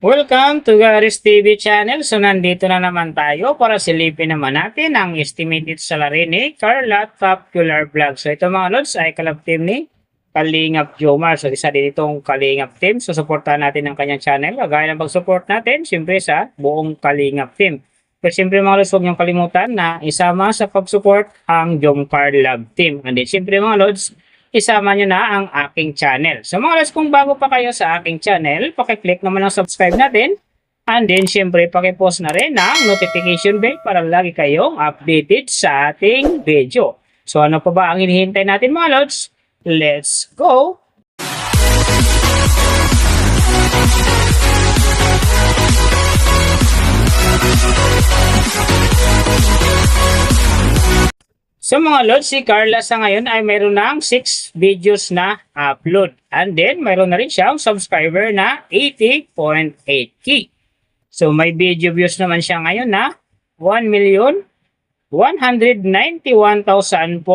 Welcome to Garis TV channel. So nandito na naman tayo para silipin naman natin ang estimated salary ni Carla Popular Vlog. So ito mga lods ay kalab team ni Kalingap Jomar. So isa din itong Kalingap team. So supportahan natin ang kanyang channel. Gaya ng pag-support natin siyempre sa buong Kalingap team. Pero siyempre mga lods, huwag niyong kalimutan na isama sa pag-support ang Jomcar Love team. And then siyempre mga lods, isama nyo na ang aking channel. So mga lods, kung bago pa kayo sa aking channel, pakiclick naman ang subscribe natin. And then, syempre, pakipost na rin ang notification bell para lagi kayong updated sa ating video. So ano pa ba ang hinihintay natin mga lods? Let's go! So mga lods, si Carla sa ngayon ay mayroon ng 6 videos na upload. And then, mayroon na rin siyang subscriber na 80.8k. So may video views naman siya ngayon na 1,191,401.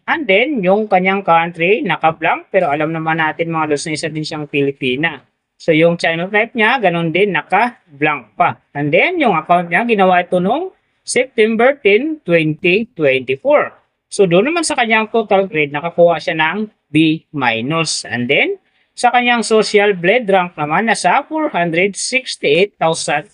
And then, yung kanyang country naka-blank, pero alam naman natin mga lods na isa din siyang Pilipina. So yung channel type niya, ganun din, naka-blank pa. And then, yung account niya, ginawa ito nung September 10, 2024. So doon naman sa kanyang total grade, nakakuha siya ng B-. And then, sa kanyang social blade rank naman, nasa 468,250.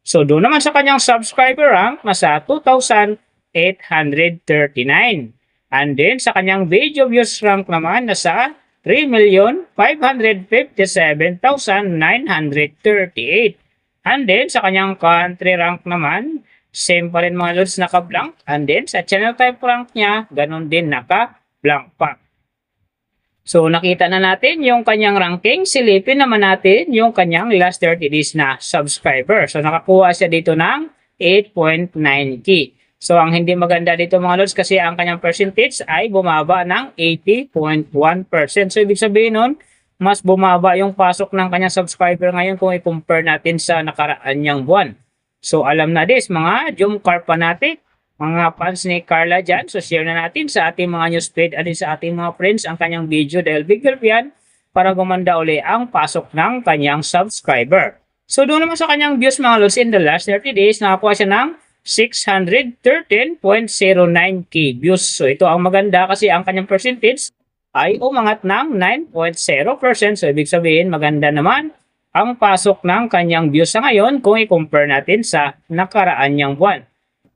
So doon naman sa kanyang subscriber rank, nasa 2,839. And then, sa kanyang video views rank naman, nasa 3,557,938. And then, sa kanyang country rank naman, same pa rin mga lods, naka-blank. And then, sa channel type rank niya, ganun din, naka-blank pa. So, nakita na natin yung kanyang ranking. Silipin naman natin yung kanyang last 30 days na subscriber. So, nakakuha siya dito ng 8.9k. So, ang hindi maganda dito mga lods, kasi ang kanyang percentage ay bumaba ng 80.1%. So, ibig sabihin nun, mas bumaba yung pasok ng kanyang subscriber ngayon kung i-compare natin sa nakaraan niyang buwan. So alam na this mga Jomcar fanatic, mga fans ni Carla dyan. So share na natin sa ating mga newsfeed at sa ating mga friends ang kanyang video dahil big help yan para gumanda uli ang pasok ng kanyang subscriber. So doon naman sa kanyang views mga lods, in the last 30 days, nakakuha siya ng 613.09k views. So ito ang maganda kasi ang kanyang percentage ay umangat ng 9.0%. So, ibig sabihin, maganda naman ang pasok ng kanyang views sa ngayon kung i-compare natin sa nakaraan niyang buwan.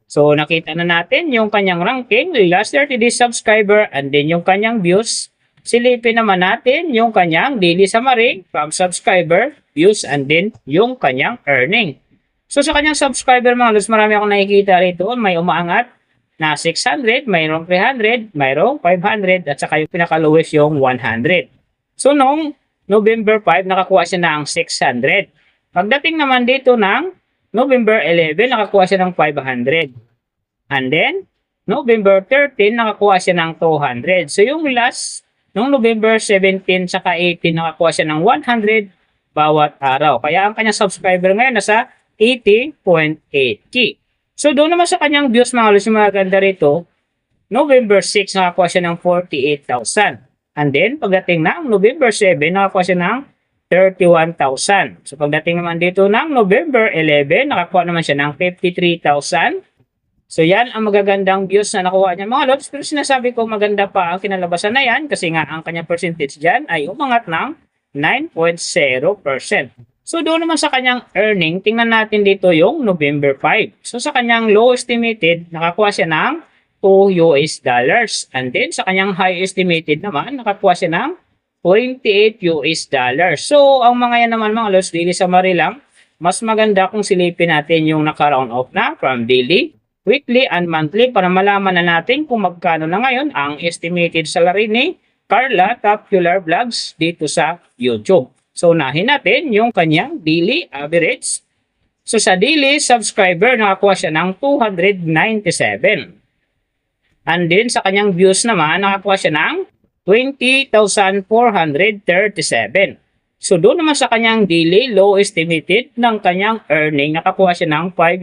So, nakita na natin yung kanyang ranking, last 30 days subscriber, and then yung kanyang views. Silipin naman natin yung kanyang daily summary from subscriber, views, and then yung kanyang earning. So, sa kanyang subscriber mga lods, marami akong nakikita rito. May umaangat na 600, mayroong 300, mayroong 500, at saka yung pinaka-lowest yung 100. So, noong November 5, nakakuha siya ng 600. Pagdating naman dito ng November 11, nakakuha siya ng 500. And then, November 13, nakakuha siya ng 200. So, yung last, noong November 17, saka 18, nakakuha siya ng 100 bawat araw. Kaya ang kanyang subscriber ngayon nasa 80.8k. So, doon naman sa kanyang views mga lods, yung maganda rito, November 6, nakakuha siya ng 48,000. And then, pagdating ng November 7, nakakuha siya ng 31,000. So, pagdating naman dito ng November 11, nakakuha naman siya ng 53,000. So, yan ang magagandang views na nakuha niya mga lods. Pero sinasabi ko maganda pa ang kinalabasan na yan kasi nga ang kanyang percentage dyan ay umangat ng 9.0%. So, doon naman sa kanyang earning, tingnan natin dito yung November 5. So, sa kanyang low estimated, nakakuha siya ng $2. And then, sa kanyang high estimated naman, nakakuha siya ng $28. So, ang mga yan naman mga lods, daily summary lang, mas maganda kung silipin natin yung naka-round off na from daily, weekly, and monthly para malaman na natin kung magkano na ngayon ang estimated salary ni Carla Popular Vlogs dito sa YouTube. So, unahin natin yung kanyang daily average. So, sa daily subscriber, nakakuha siya ng 297. And then, sa kanyang views naman, nakakuha siya ng 20,437. So, doon naman sa kanyang daily low estimated ng kanyang earning, nakakuha siya ng $5.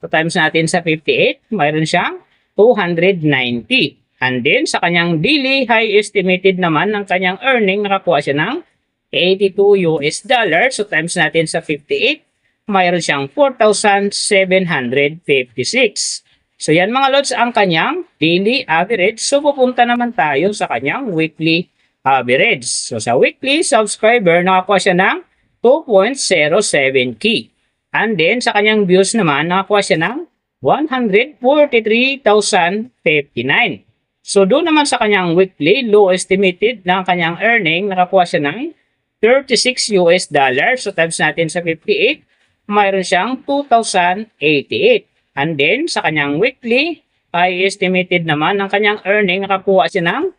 So, times natin sa 58, mayroon siyang 290. And then, sa kanyang daily high estimated naman ng kanyang earning, nakakuha siya ng US dollar. So times natin sa 58, mayroon siyang 4,756. So yan mga lods ang kanyang daily average. So pupunta naman tayo sa kanyang weekly average. So sa weekly subscriber, nakakuha siya ng 2.07k. And then sa kanyang views naman, nakakuha siya ng 143,059. So doon naman sa kanyang weekly low estimated ng kanyang earning, nakakuha siya ng 36 US dollar. So times natin sa 58, mayroon siyang 2,088. And then sa kanyang weekly, ay estimated naman ng kanyang earning, nakakuha siya ng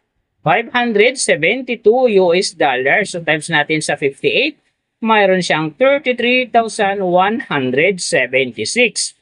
572 US dollar. So times natin sa 58, mayroon siyang 33,176.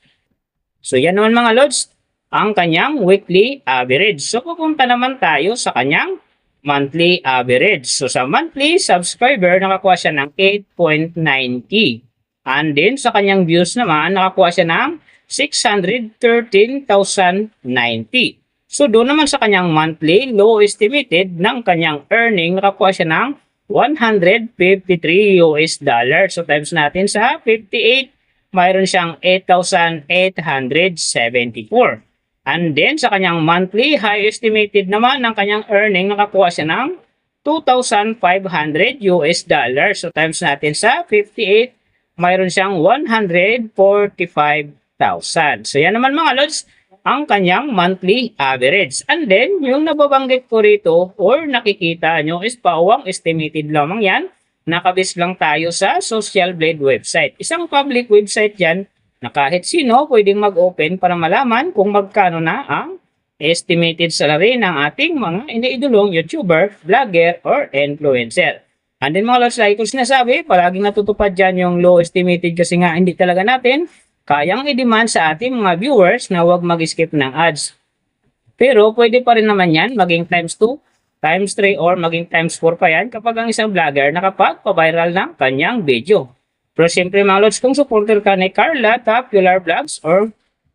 So yan naman mga lods, ang kanyang weekly average. So pupunta naman tayo sa kanyang monthly average. So sa monthly subscriber, nakakuha siya ng 8.9k. And then sa kanyang views naman, nakakuha siya ng 613,090. So doon naman sa kanyang monthly low estimated ng kanyang earning, nakakuha siya ng 153 US dollar. So times natin sa 58, mayroon siyang 8,874. And then sa kanyang monthly high estimated naman ng kanyang earning, nakakuha siya ng 2,500 US dollar. So times natin sa 58, mayroon siyang 145,000. So yan naman mga lods, ang kanyang monthly average. And then, yung nababanggit ko rito or nakikita nyo is pauwang estimated lamang yan. Nakabis lang tayo sa Social Blade website. Isang public website yan na kahit sino pwedeng mag-open para malaman kung magkano na ang estimated salary ng ating mga iniidolong YouTuber, vlogger, or influencer. And then mga lods, like ko sinasabi, palaging natutupad dyan yung low estimated kasi nga hindi talaga natin kayang i-demand sa ating mga viewers na huwag mag-skip ng ads. Pero pwede pa rin naman yan maging times 2, times 3, or maging times 4 pa yan kapag ang isang vlogger nakapag-viral ng kanyang video. Pero siyempre mga lods, kung supporter ka ni Carla, Popular Vlogs, or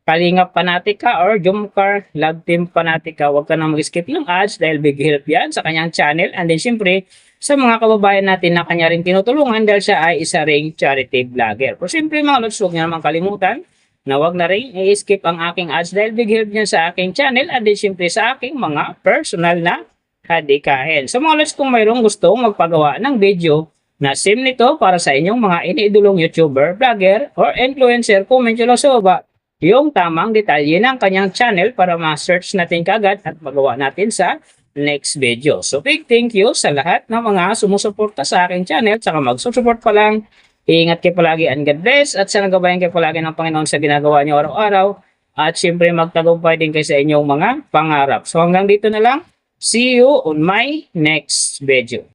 Kalingap Fanatica, or Jomcar Love Team Fanatica, huwag ka nang mag-skip ng ads dahil big help yan sa kanyang channel. And then siyempre, sa mga kababayan natin na kanya rin tinutulungan dahil siya ay isa ring charity vlogger. Pero siyempre mga lods, huwag niyo naman kalimutan na huwag na rin i-skip ang aking ads dahil big help niyan sa aking channel at din siyempre sa aking mga personal na kadikain. So mga lods, kung mayroong gustong magpagawa ng video na same nito para sa inyong mga iniidolong YouTuber, vlogger, or influencer, comment nyo lang sa baba yung tamang detalye ng kanyang channel para ma-search natin kagad at magawa natin sa next video. So big thank you sa lahat ng mga sumusuporta sa aking channel. Saka mag-support pa lang. Ingat kayo palagi and God bless. At sana gabayan kayo palagi ng Panginoon sa ginagawa niyo araw-araw. At siyempre magtagumpay din kayo sa inyong mga pangarap. So hanggang dito na lang. See you on my next video.